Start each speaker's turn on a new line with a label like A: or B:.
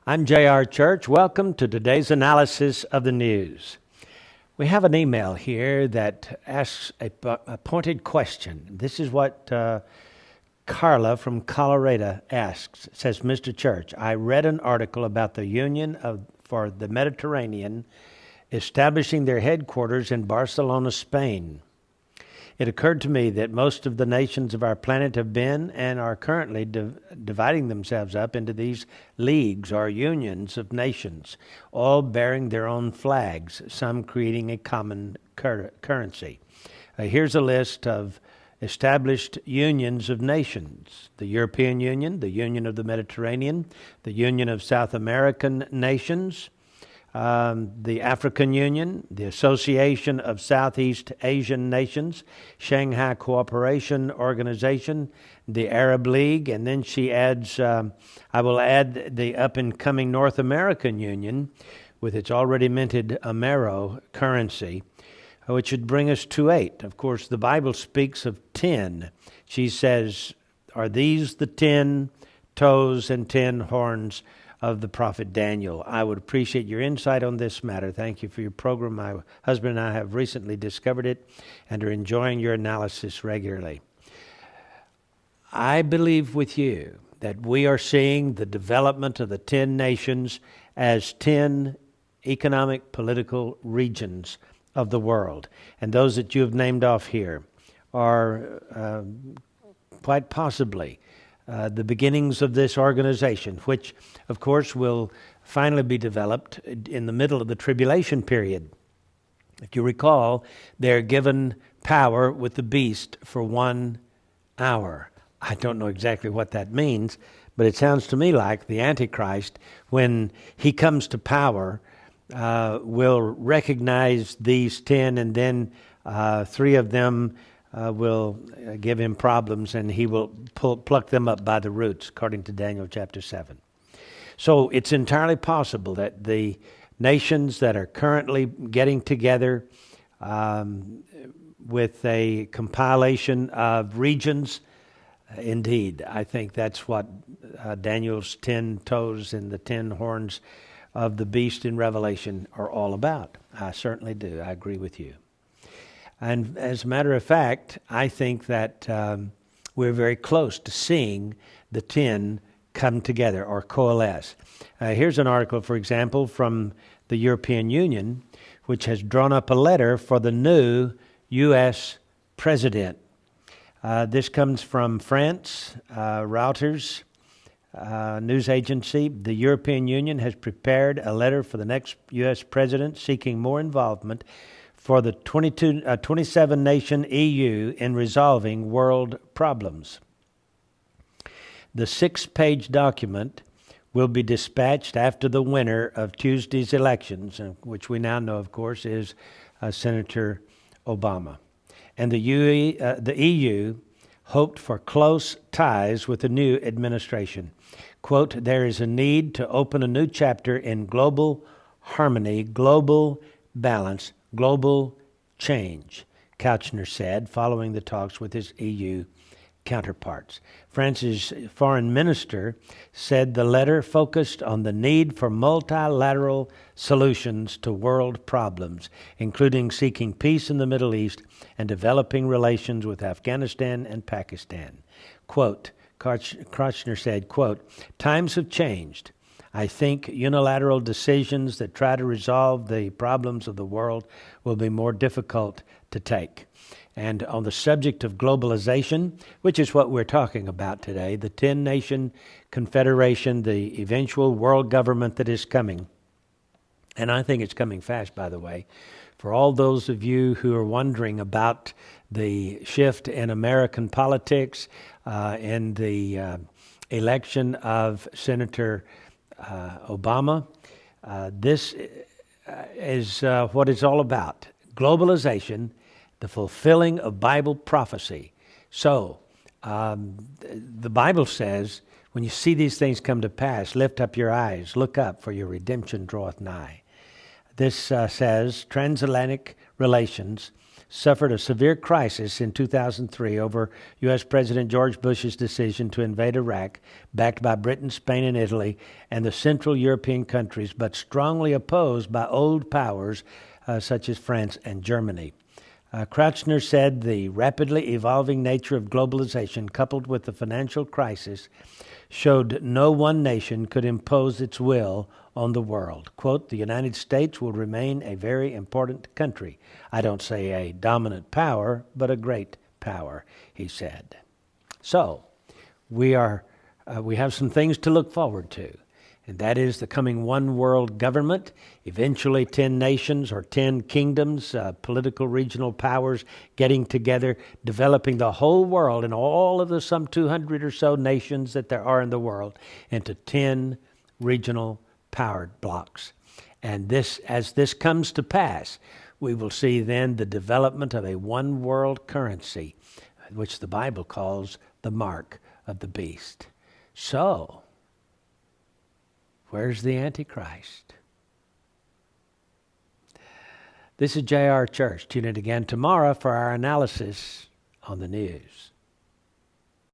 A: I'm J.R. Church. Welcome to today's analysis of the news. We have an email here that asks a pointed question. This is what Carla from Colorado asks. It says, Mr. Church, I read an article about the Union for the Mediterranean establishing their headquarters in Barcelona, Spain. It occurred to me that most of the nations of our planet have been and are currently dividing themselves up into these leagues or unions of nations, all bearing their own flags, some creating a common currency. Here's a list of established unions of nations: the European Union, the Union of the Mediterranean, the Union of South American Nations, the African Union, the Association of Southeast Asian Nations, Shanghai Cooperation Organization, the Arab League, and then she adds, I will add the up-and-coming North American Union with its already minted Amero currency, which would bring us to 8. Of course, the Bible speaks of 10. She says, are these the 10 toes and 10 horns of the prophet Daniel? I would appreciate your insight on this matter. Thank you for your program. My husband and I have recently discovered it and are enjoying your analysis regularly. I believe with you that we are seeing the development of the 10 nations as 10 economic, political regions of the world. And those that you have named off here are quite possibly the beginnings of this organization, which, of course, will finally be developed in the middle of the tribulation period. If you recall, they're given power with the beast for 1 hour. I don't know exactly what that means, but it sounds to me like the Antichrist, when he comes to power, will recognize these 10, and then 3 of them will give him problems, and he will pluck them up by the roots, according to Daniel chapter 7. So it's entirely possible that the nations that are currently getting together with a compilation of regions, indeed, I think that's what Daniel's 10 toes and the 10 horns of the beast in Revelation are all about. I certainly do. I agree with you. And as a matter of fact, I think that we're very close to seeing the 10 come together or coalesce. Here's an article, for example, from the European Union, which has drawn up a letter for the new U.S. president. This comes from France, Reuters news agency. The European Union has prepared a letter for the next U.S. president seeking more involvement for the 27-nation EU in resolving world problems. The 6-page document will be dispatched after the winner of Tuesday's elections, which we now know, of course, is Senator Obama. And the EU hoped for close ties with the new administration. Quote, there is a need to open a new chapter in global harmony, global balance, global change, Kouchner said, following the talks with his EU counterparts. France's foreign minister said the letter focused on the need for multilateral solutions to world problems, including seeking peace in the Middle East and developing relations with Afghanistan and Pakistan. Quote, Kouchner said, quote, times have changed. I think unilateral decisions that try to resolve the problems of the world will be more difficult to take. And on the subject of globalization, which is what we're talking about today, the 10-nation confederation, the eventual world government that is coming, and I think it's coming fast, by the way, for all those of you who are wondering about the shift in American politics and the election of Senator Obama, this is what it's all about. Globalization, the fulfilling of Bible prophecy. So, the Bible says, when you see these things come to pass, lift up your eyes, look up, for your redemption draweth nigh. This says transatlantic relations suffered a severe crisis in 2003 over U.S. President George Bush's decision to invade Iraq, backed by Britain, Spain, and Italy, and the Central European countries, but strongly opposed by old powers such as France and Germany. Kretschmer said the rapidly evolving nature of globalization, coupled with the financial crisis, showed no one nation could impose its will on the world. Quote, the United States will remain a very important country. I don't say a dominant power, but a great power, he said. So, we have some things to look forward to, and that is the coming one world government, eventually 10 nations or 10 kingdoms, political regional powers getting together, developing the whole world and all of the some 200 or so nations that there are in the world into 10 regional power blocks. And as this comes to pass, we will see then the development of a one world currency, which the Bible calls the mark of the beast. So, where's the Antichrist? This is J.R. Church. Tune in again tomorrow for our analysis on the news.